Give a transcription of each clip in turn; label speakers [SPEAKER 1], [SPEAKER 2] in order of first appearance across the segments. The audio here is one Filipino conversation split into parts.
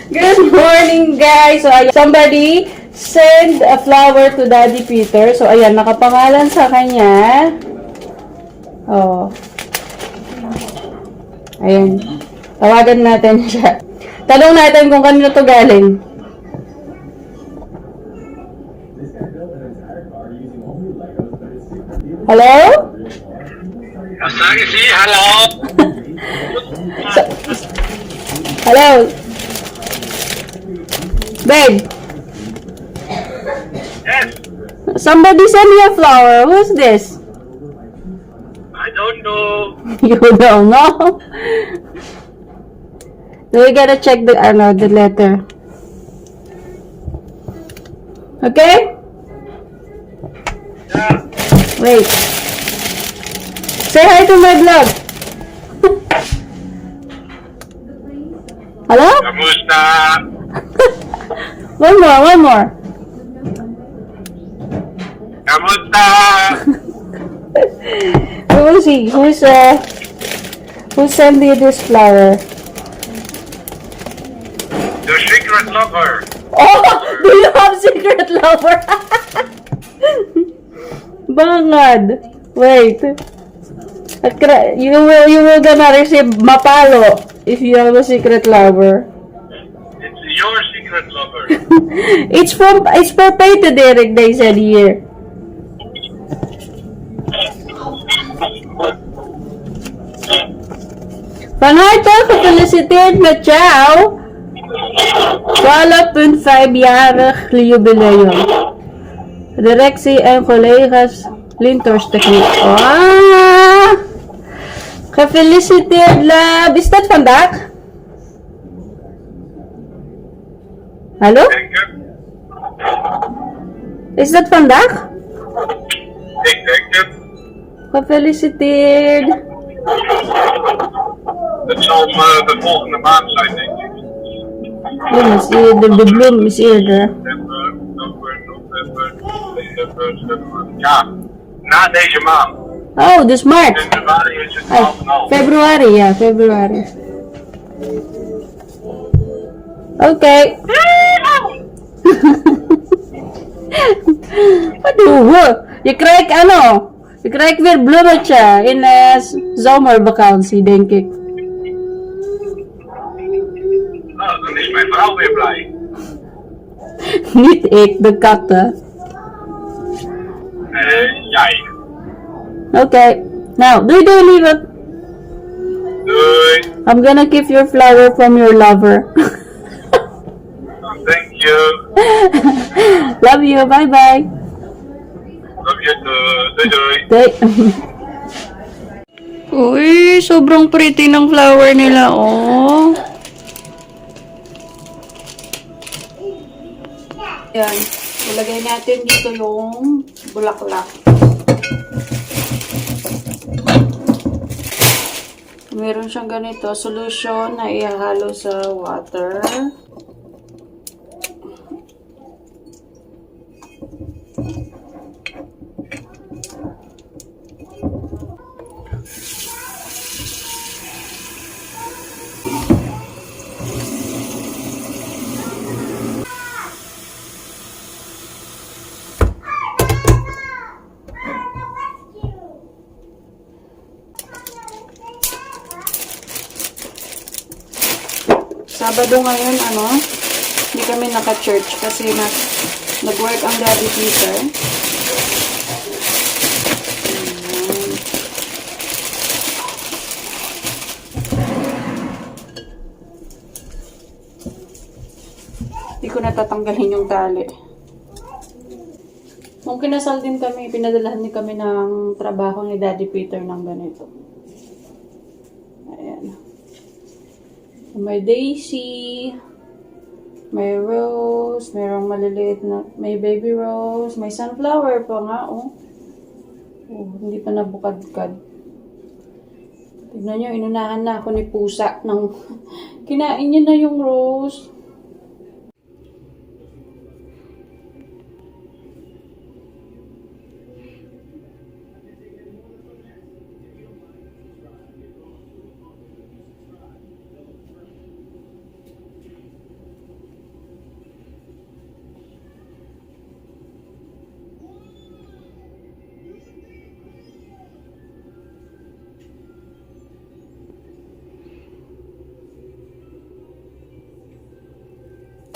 [SPEAKER 1] Good morning, guys. So, ayan, somebody send a flower to Daddy Peter. So, ayan, nakapangalan sa kanya. Oh. Ayan. Tawagan natin siya. Tanong natin kung kanino to galing. Hello?
[SPEAKER 2] Hello.
[SPEAKER 1] Hello? Babe,
[SPEAKER 2] Yes,
[SPEAKER 1] somebody send me a flower. Who's this?
[SPEAKER 2] I don't know.
[SPEAKER 1] You don't know? So we gotta check the letter. Okay?
[SPEAKER 2] Yeah.
[SPEAKER 1] Wait. Say hi to my vlog. Hello?
[SPEAKER 2] Kamusta?
[SPEAKER 1] One more.
[SPEAKER 2] Kamusta?
[SPEAKER 1] We will see who sent you this flower.
[SPEAKER 2] The secret lover.
[SPEAKER 1] Oh, do you have secret lover? Bangad. Wait. You will gonna receive mapalo if you have a secret lover.
[SPEAKER 2] It's your secret lover.
[SPEAKER 1] It's for pay to Derek, they said here. Pangarto gefeliciteerd met jou 12,5-jarig jubileum. Directie en collega's Lintorstechniek. Ah! Gefeliciteerd, lab. Is dat vandaag? Hallo?
[SPEAKER 2] Denk het.
[SPEAKER 1] Is dat vandaag?
[SPEAKER 2] Ik denk het.
[SPEAKER 1] Gefeliciteerd.
[SPEAKER 2] Het zal de volgende maand zijn, denk ik.
[SPEAKER 1] De bloem is eerder.
[SPEAKER 2] September, oktober, november, december, januari. Ja, na deze maand.
[SPEAKER 1] Oh, dus maart.
[SPEAKER 2] Januari is het
[SPEAKER 1] Ay,
[SPEAKER 2] 12,5.
[SPEAKER 1] February, ja, February. Oké. Aduh, je krijgt weer bloemetje in zomervakantie, denk ik.
[SPEAKER 2] Nou, dan is mijn vrouw weer blij.
[SPEAKER 1] Niet ik, de katten.
[SPEAKER 2] Jij.
[SPEAKER 1] Oké. Nou, doei lieve.
[SPEAKER 2] Doei.
[SPEAKER 1] I'm gonna give your flower from your lover.
[SPEAKER 2] Thank you.
[SPEAKER 1] Love you, bye bye.
[SPEAKER 2] Love you too. Doei doei.
[SPEAKER 1] Uy, sobrang pretty ng flower nila, oh. Yan. Ilagay natin dito yung bulaklak. Meron siyang ganito, solution na ihahalo sa water. Sabado ngayon, hindi kami naka-church kasi nag-work ang Daddy Peter. Hindi ko natatanggalin yung tali. Nung kinasal din kami, pinadalahan din kami ng trabaho ni Daddy Peter ng ganito. Ayan. May daisy, may rose, mayroong maliliit na, may baby rose, may sunflower pa nga, oh. Oh, hindi pa nabukadkad. Tignan nyo, inunahan na ako ni Pusa ng kinain niya na yung rose.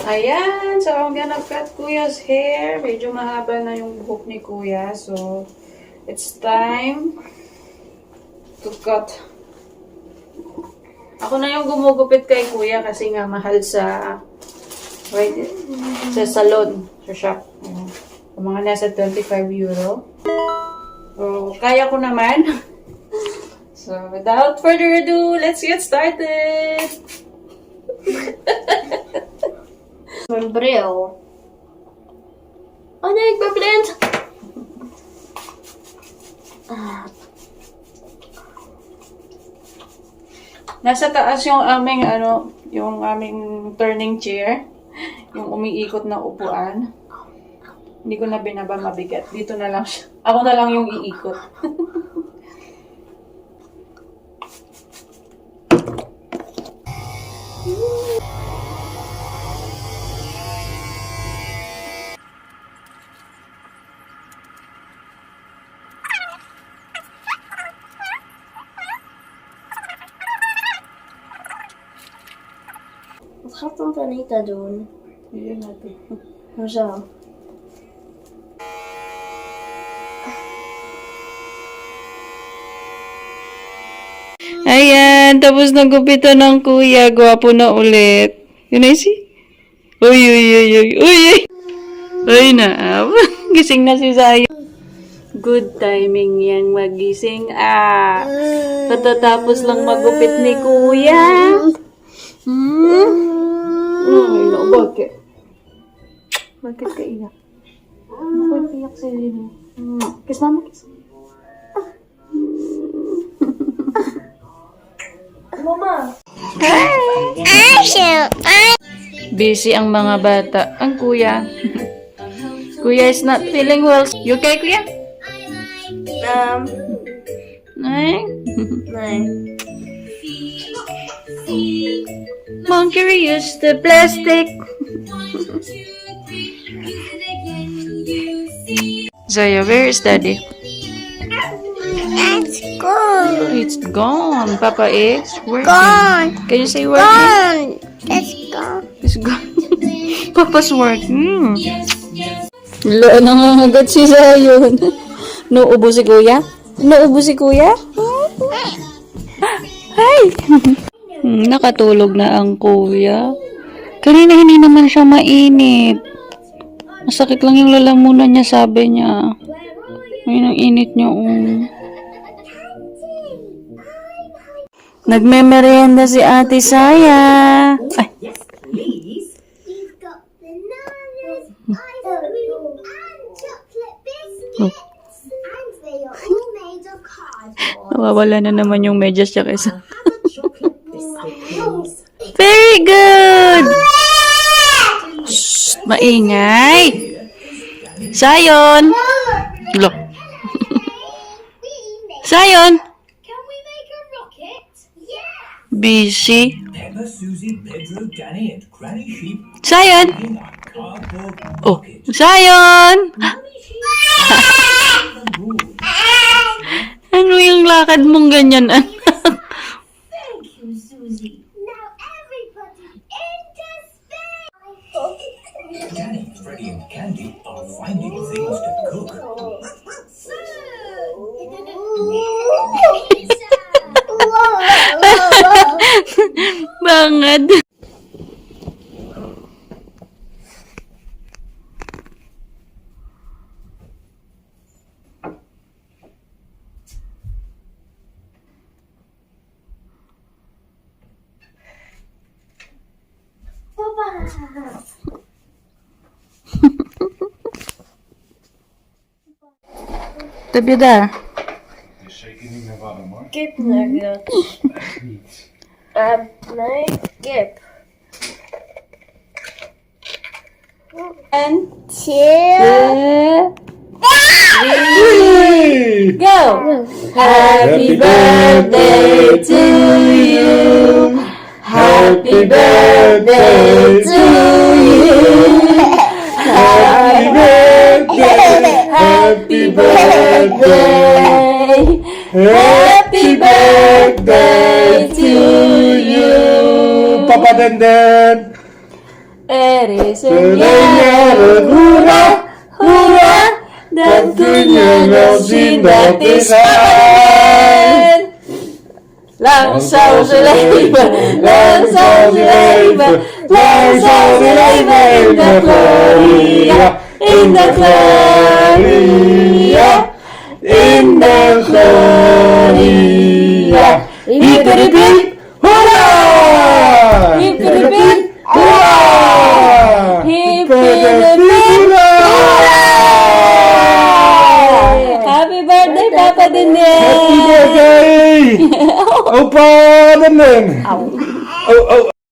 [SPEAKER 1] Ayan, so I'm gonna cut Kuya's hair. Medyo mahaba na yung buhok ni Kuya. So, it's time to cut. Ako na yung gumugupit kay Kuya kasi nga mahal sa salon, sa shop. Mga nasa 25 euro. So, kaya ko naman. So, without further ado, let's get started!
[SPEAKER 3] Sombrero. Ano yung nagpa-blend?
[SPEAKER 1] Nasa taas yung aming turning chair. Yung umiikot na upuan. Hindi ko na binaba mabigat. Dito na lang siya. Ako na lang yung iikot.
[SPEAKER 3] Wat gaat tante Anita doen?
[SPEAKER 1] Yun natin.
[SPEAKER 3] Hoezo?
[SPEAKER 1] Ayan, tapos nagupitan ng Kuya. Gwapo na ulit. Yun ay si? Uy, uy, uy, uy, uy, uy. Uy na. Gising na si Zayo. Good timing yan magising. Katatapos lang magupit ni Kuya. Ay, no, bakit? Bakit ka iyak? Bakit iyak si Lino? Kiss mama, kiss.
[SPEAKER 3] Mama!
[SPEAKER 1] Busy ang mga bata. Ang Kuya. Kuya is not feeling well. You okay, Kuya? Ay?
[SPEAKER 3] Nee.
[SPEAKER 1] Monkey reuse the plastic. Zaya, where is Daddy?
[SPEAKER 3] Let's go!
[SPEAKER 1] It's gone. Papa is working.
[SPEAKER 3] Gone.
[SPEAKER 1] Can you say working?
[SPEAKER 3] Gone! Let's go!
[SPEAKER 1] It's gone. Papa's working. Lo, nangangagat si Zayon. Nauubo si Kuya? Nauubo si Kuya? Hi! Nakatulog na ang Kuya. Kanina hindi naman siya mainit. Masakit lang yung lalamunan niya, sabi niya. Ayun ang init niya. Nagme-merienda si Ate Saya. Ay.
[SPEAKER 4] You've got bananas, ice cream, and chocolate biscuits. And they are all made of cardboard.
[SPEAKER 1] Nawawala na naman yung medyas niya kaysa.
[SPEAKER 4] Have a chocolate biscuit, please.
[SPEAKER 1] Very good! Shh, maingay. Sayon! Look. Sayon!
[SPEAKER 4] Can we make a rocket? Yeah!
[SPEAKER 1] Busy.
[SPEAKER 5] Pepper, Susie, Pedro, Danny, and Granny Sheep
[SPEAKER 1] Sayon!
[SPEAKER 5] making a cardboard
[SPEAKER 1] Oh,
[SPEAKER 5] rocket.
[SPEAKER 1] Sayon! Ano yung lakad mong ganyan?
[SPEAKER 4] Thank you, Susie. Now everybody into space!
[SPEAKER 5] Danny, Freddy, and Candy are finding things to cook.
[SPEAKER 1] Bangad. Tabi daar.
[SPEAKER 3] Kipnuggets. Nee, kip.
[SPEAKER 1] And
[SPEAKER 3] Two.
[SPEAKER 1] go. Happy birthday to you. Happy birthday to you. Happy birthday. Happy birthday. Happy birthday to you.
[SPEAKER 6] Papa Denden.
[SPEAKER 1] Eres
[SPEAKER 6] El
[SPEAKER 1] el
[SPEAKER 6] jaren, hoera, hoera,
[SPEAKER 1] dat
[SPEAKER 6] kun je wel zien dat is
[SPEAKER 1] waar. Lang zal ze leven, lang zal ze leven, lang zal ze leven in de gloria, in de gloria, in de gloria. Hippie,
[SPEAKER 6] hoera!
[SPEAKER 1] hippie,
[SPEAKER 6] hoera!
[SPEAKER 1] hippie, Happy birthday, Papa Denden!
[SPEAKER 6] Happy birthday! Opa Denden! Oh, oh.